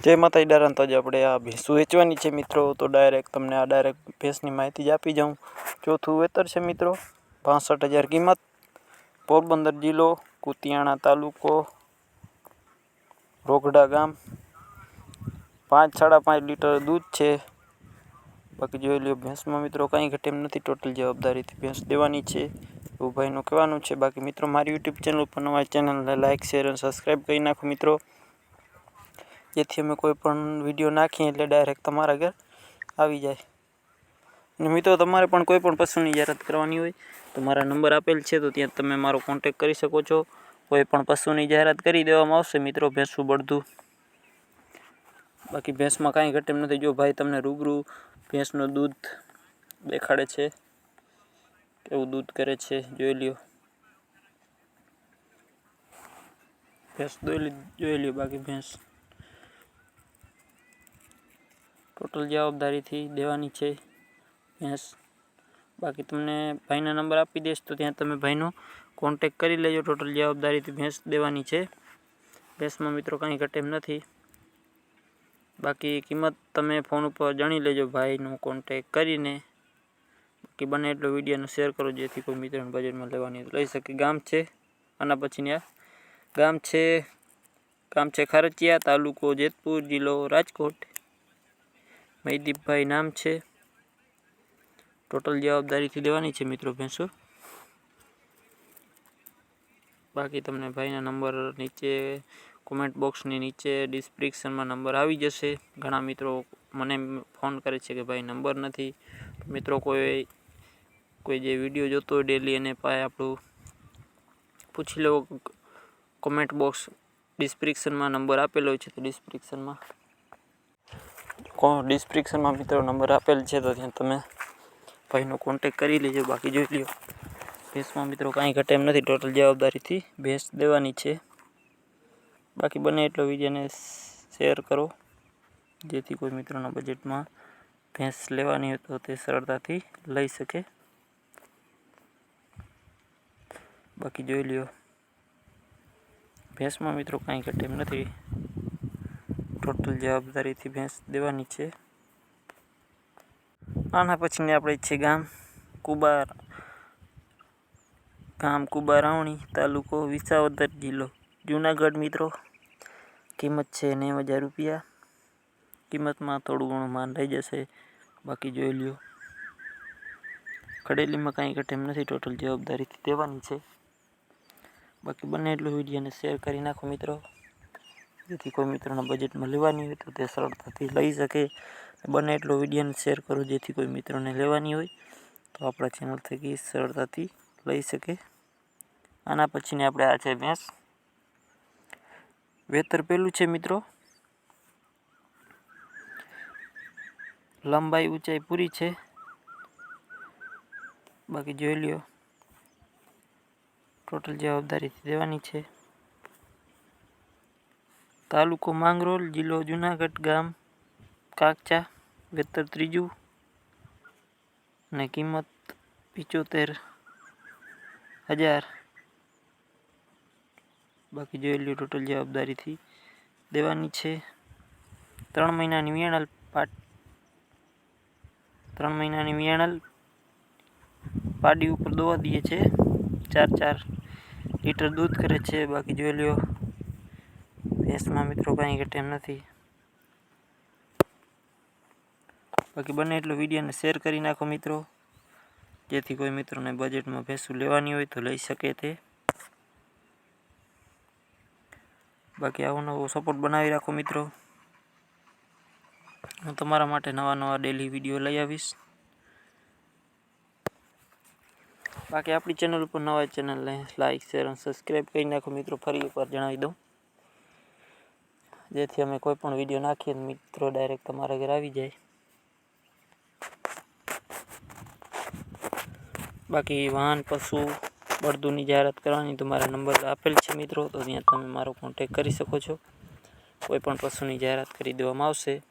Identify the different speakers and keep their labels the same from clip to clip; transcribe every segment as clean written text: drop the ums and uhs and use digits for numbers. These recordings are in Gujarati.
Speaker 1: જય માતાજી દારાન તો આજે આપણે આ ભેંસું વેચવાની છે મિત્રો. તો ડાયરેક્ટ તમને આ ડાયરેક્ટ ભેંસની માહિતી જ આપી જાઉં. ચોથું વેતર છે મિત્રો, 65,000 કિંમત, પોરબંદર જિલ્લો, કુતિયાણા તાલુકો, રોગડા ગામ, 5-5.5 લીટર દૂધ છે. બાકી જોઈ લ્યો ભેંસમાં મિત્રો કંઈ ઘટે એમ નથી, ટોટલ જવાબદારીથી ભેંસ દેવાની છે એવું ભાઈનું કહેવાનું છે. બાકી મિત્રો મારી યુટ્યુબ ચેનલ ઉપર નવા ચેનલને લાઇક શેર અને સબસ્ક્રાઈબ કરી નાખો મિત્રો, જેથી અમે કોઈ પણ વિડીયો નાખીએ એટલે ડાયરેક્ટ તમારા ઘર આવી જાય. અને મિત્રો તમારે પણ કોઈ પણ પશુની જાહેરાત કરવાની હોય તો મારા નંબર આપેલ છે, તો ત્યાં તમે મારો કોન્ટેક કરી શકો છો. કોઈ પણ પશુની જાહેરાત કરી દેવામાં આવશે મિત્રો, ભેંસું બળદું. બાકી ભેંસમાં કાંઈ ઘટે એમ નથી. જો ભાઈ તમને રૂબરૂ ભેંસનું દૂધ દેખાડે છે, કેવું દૂધ કરે છે જોઈ લ્યો. ભેંસ જોઈ લ્યો. બાકી ભેંસ ટોટલ જવાબદારીથી દેવાની છે ભેંસ. બાકી તમને ભાઈના નંબર આપી દઈશ, તો ત્યાં તમે ભાઈનો કોન્ટેક કરી લેજો. ટોટલ જવાબદારીથી ભેંસ દેવાની છે. ભેંસમાં મિત્રો કાંઈ ઘટે એમ નથી. બાકી કિંમત તમે ફોન ઉપર જાણી લેજો ભાઈનો કોન્ટેક કરીને. બાકી બને એટલો વિડીયોને શેર કરો, જેથી કોઈ મિત્રોને બજેટમાં લેવાની લઈ શકે. ગામ છે આના પછીની આ ગામ છે ખારચિયા, તાલુકો જેતપુર, જિલ્લો રાજકોટ. મહીદીપભાઈ નામ છે. ટોટલ જવાબદારીથી દેવાની છે મિત્રો ભેંસો. બાકી તમને ભાઈના નંબર નીચે કોમેન્ટ બોક્સની નીચે ડિસ્ક્રિપ્શનમાં નંબર આવી જશે. ઘણા મિત્રો મને ફોન કરે છે કે ભાઈ નંબર નથી. મિત્રો કોઈ જે વિડીયો જોતો હોય ડેલી એને પાસે આપણું પૂછી લેવો. કોમેન્ટ બોક્સ ડિસ્ક્રિપ્શનમાં નંબર આપેલો હોય છે, તો ડિસ્ક્રિપ્શનમાં મિત્રો નંબર આપેલ છે, તો ત્યાં તમે ભાઈનો કોન્ટેક કરી લેજો. બાકી જોઈ લ્યો ભેંસમાં મિત્રો કાંઈ ઘટે એમ નથી. ટોટલ જવાબદારીથી ભેંસ દેવાની છે. બાકી બને એટલો વિડીયોને શેર કરો, જેથી કોઈ મિત્રોના બજેટમાં ભેંસ લેવાની હોય તો તે સરળતાથી લઈ શકે. બાકી જોઈ લ્યો ભેંસમાં મિત્રો કાંઈ ઘટે એમ નથી. ટોટલ જવાબદારીથી ભેંસ દેવાની છે. આના પછીને આપણે છે ગામ કુબારાવણી, તાલુકો વિસાવદર, જિલ્લો જુનાગઢ મિત્રો. કિંમત છે 90,000 રૂપિયા. કિંમતમાં થોડું ઘણું માન રહી જશે. બાકી જોઈ લ્યો ખડેલીમાં કાંઈ ઘટે એમ નથી. ટોટલ જવાબદારીથી દેવાની છે. બાકી બને એટલું વિડીયોને શેર કરી નાખો મિત્રો, જેથી કોઈ મિત્રોના બજેટમાં લેવાની હોય તો તે સરળતાથી લઈ શકે. બને એટલો વિડીયોને શેર કરો, જેથી કોઈ મિત્રોને લેવાની હોય તો આપણા ચેનલ થકી સરળતાથી લઈ શકે. આના પછીને આપણે આ છે ભેંસ. વેતર પેલું છે મિત્રો, લંબાઈ ઊંચાઈ પૂરી છે. બાકી જોઈ લ્યો ટોટલ જવાબદારીથી દેવાની છે. તાલુકો માંગરોળ, જિલ્લો જુનાગઢ, ગામ કાકચા, વેતર ત્રીજું અને કિંમત 75,000. બાકી જોઈ લ્યો ટોટલ જવાબદારીથી દેવાની છે. 3 મહિનાની વિયાણલ પાડી ઉપર દોવા દે છે. 4 લીટર દૂધ કરે છે. બાકી જોઈ લ્યો ભેંસમાં મિત્રો કાંઈ ઘટે એમ નથી. બાકી બને એટલો વિડીયોને શેર કરી નાખો મિત્રો, જેથી કોઈ મિત્રોને બજેટમાં ભેંસું લેવાની હોય તો લઈ શકે તે. બાકી આવો નવો સપોર્ટ બનાવી રાખો મિત્રો. હું તમારા માટે નવા ડેલી વિડીયો લઈ આવીશ. બાકી આપણી ચેનલ ઉપર નવા ચેનલને લાઇક શેર અને સબસ્ક્રાઈબ કરી નાખો મિત્રો. ફરી એકવાર જણાવી દઉં, જેથી અમે કોઈ પણ વિડીયો નાખીએ મિત્રો ડાયરેક્ટ તમારા ઘરે આવી જાય. બાકી વાહન પશુ બળદુની જાહેરાત કરવાની તો મારા નંબર આપેલ છે મિત્રો, તો ત્યાં તમે મારો કોન્ટેક કરી શકો છો. કોઈ પણ પશુની જાહેરાત કરી દેવામાં આવશે.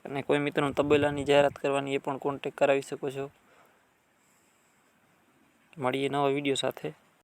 Speaker 1: અને કોઈ મિત્રોને તબેલાની જાહેરાત કરવાની એ પણ કોન્ટેક કરાવી શકો છો. મળીએ નવા વિડીયો સાથે.